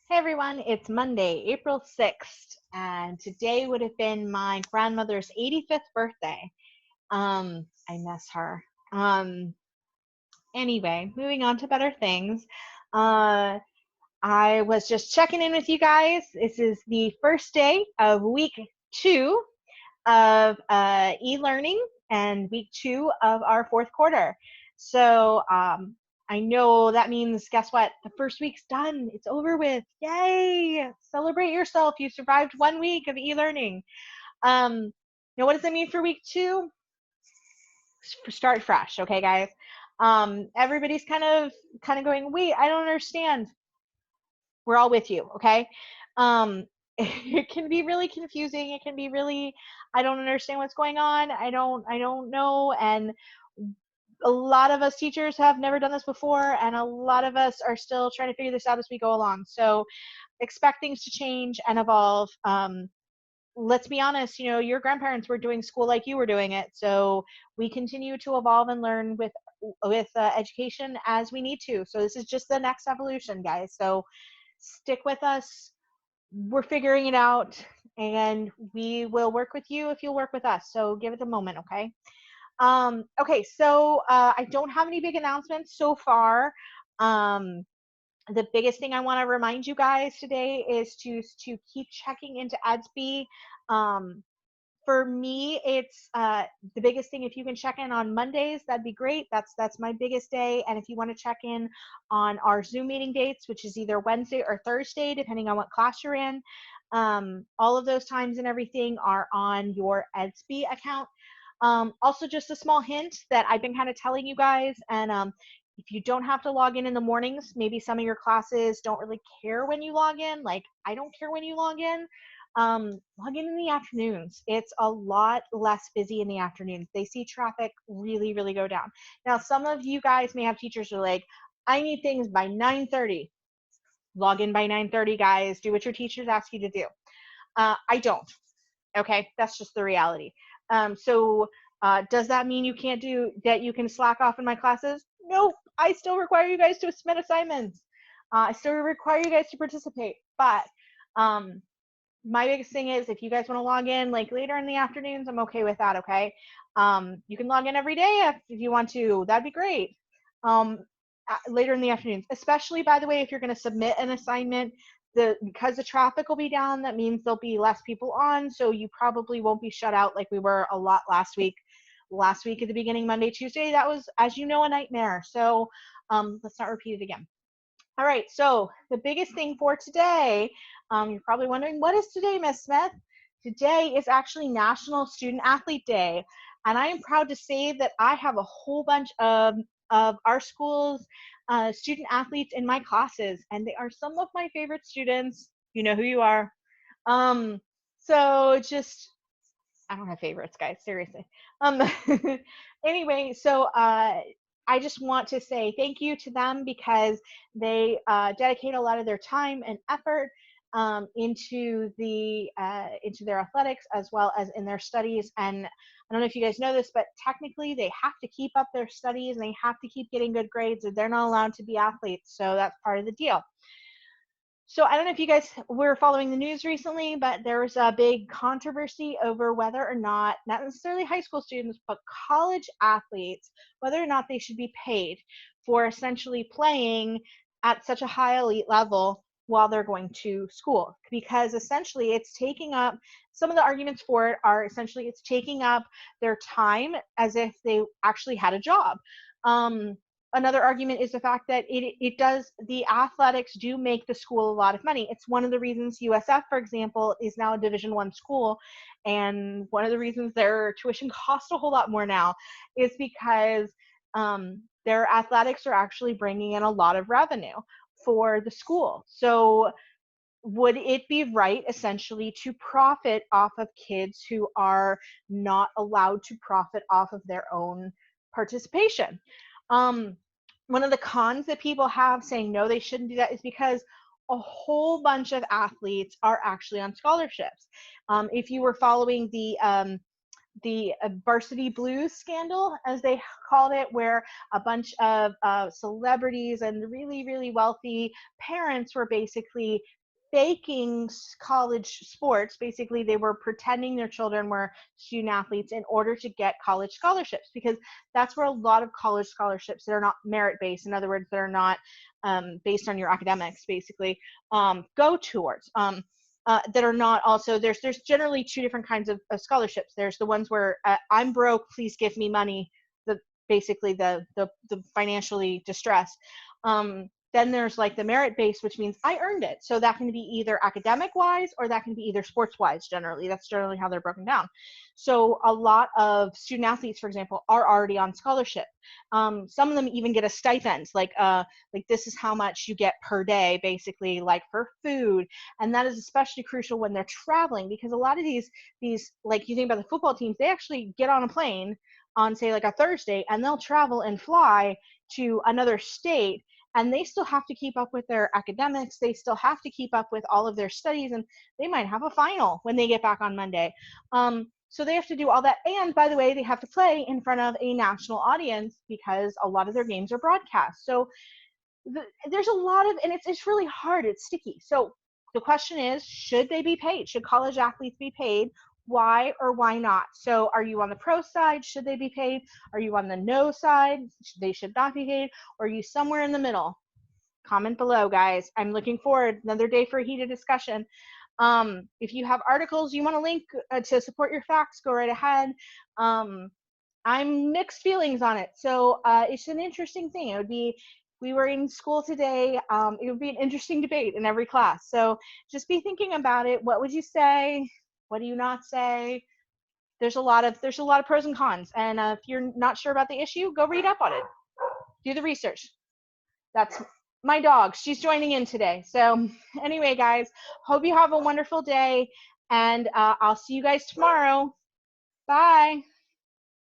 Hey everyone, it's Monday, April 6th, and today would have been my grandmother's 85th birthday. I miss her. Anyway, moving on to better things. Uh, I was just checking in with you guys. This is the first day of week 2 of e-learning and week 2 of our fourth quarter. So I know that means, guess what? The first week's done. It's over with. Yay! Celebrate yourself. You survived 1 week of e-learning. Now, what does that mean for week 2? Start fresh, okay, guys? Everybody's kind of going, wait, I don't understand. We're all with you, okay? It can be really confusing. It can be really, I don't understand what's going on. I don't know. And a lot of us teachers have never done this before, and a lot of us are still trying to figure this out as we go along. So expect things to change and evolve. Let's be honest, your grandparents were doing school like you were doing it. So we continue to evolve and learn with education as we need to. So this is just the next evolution, guys. So stick with us. We're figuring it out, and we will work with you if you'll work with us. So give it a moment, okay? Okay, so I don't have any big announcements so far. Um, the biggest thing I want to remind you guys today is to keep checking into Edsby. Um, for me, it's the biggest thing. If you can check in on Mondays, that'd be great. That's my biggest day. And if you want to check in on our Zoom meeting dates, which is either Wednesday or Thursday, depending on what class you're in, all of those times and everything are on your Edsby account. Also, just a small hint that I've been kind of telling you guys, and if you don't have to log in the mornings, maybe some of your classes don't really care when you log in. Like, I don't care when you log in. Log in the afternoons. It's a lot less busy in the afternoons. They see traffic really, really go down. Now, some of you guys may have teachers who are like, I need things by 9:30. Log in by 9:30, guys. Do what your teachers ask you to do. I don't. Okay, that's just the reality. So does that mean you can't do that? You can slack off in my classes? Nope. I still require you guys to submit assignments. I still require you guys to participate. But um, my biggest thing is, if you guys want to log in like later in the afternoons, I'm okay with that. Okay, you can log in every day if you want to. That'd be great. Um, Later in the afternoons, especially, by the way, if you're going to submit an assignment, because the traffic will be down, that means there'll be less people on, so you probably won't be shut out like we were a lot last week. Last week at the beginning, Monday, Tuesday, that was, as you know, a nightmare. So let's not repeat it again. All right, so the biggest thing for today, you're probably wondering, what is today, Miss Smith? Today is actually National Student Athlete Day, and I am proud to say that I have a whole bunch of our school's student athletes in my classes, and they are some of my favorite students. You know who you are. Um, so just, I don't have favorites, guys, seriously. Um, anyway, so I just want to say thank you to them because they dedicate a lot of their time and effort into their athletics as well as in their studies. And I don't know if you guys know this, but technically they have to keep up their studies and they have to keep getting good grades, or they're not allowed to be athletes. So that's part of the deal. So I don't know if you guys were following the news recently, but there was a big controversy over whether or not necessarily high school students, but college athletes, whether or not they should be paid for essentially playing at such a high elite level while they're going to school. Because essentially it's taking up, some of the arguments for it are essentially it's taking up their time as if they actually had a job. Another argument is the fact that the athletics do make the school a lot of money. It's one of the reasons USF, for example, is now a Division I school, and one of the reasons their tuition costs a whole lot more now is because their athletics are actually bringing in a lot of revenue for the school. So would it be right essentially to profit off of kids who are not allowed to profit off of their own participation? Um, One of the cons that people have saying no, they shouldn't do that is because a whole bunch of athletes are actually on scholarships. If you were following the varsity blues scandal, as they called it, where a bunch of celebrities and really, really wealthy parents were basically faking college sports. Basically, they were pretending their children were student athletes in order to get college scholarships, because that's where a lot of college scholarships that are not merit based, in other words, that are not based on your academics, basically, go towards. That are not also, there's generally two different kinds of scholarships. There's the ones where I'm broke, please give me money, the basically the financially distressed. Then there's like the merit based, which means I earned it. So that can be either academic wise or that can be either sports wise. Generally, that's generally how they're broken down. So a lot of student athletes, for example, are already on scholarship. Some of them even get a stipend, like this is how much you get per day, basically, like for food. And that is especially crucial when they're traveling, because a lot of these like, you think about the football teams, they actually get on a plane on, say, like a Thursday, and they'll travel and fly to another state, and they still have to keep up with their academics. They still have to keep up with all of their studies, and they might have a final when they get back on Monday. So they have to do all that. And by the way, they have to play in front of a national audience because a lot of their games are broadcast. So there's a lot of, and it's really hard. It's sticky. So the question is, should they be paid? Should college athletes be paid? Why or why not? So are you on the pro side? Should they be paid? Are you on the no side? They should not be paid? Or are you somewhere in the middle? Comment below, guys. I'm looking forward. Another day for a heated discussion. If you have articles you want to link to support your facts, go right ahead. I'm mixed feelings on it. So it's an interesting thing. It would be, we were in school today, it would be an interesting debate in every class. So just be thinking about it. What would you say? What do you not say? There's a lot of pros and cons. And if you're not sure about the issue, go read up on it. Do the research. That's my dog. She's joining in today. So anyway, guys, hope you have a wonderful day, and I'll see you guys tomorrow. Bye.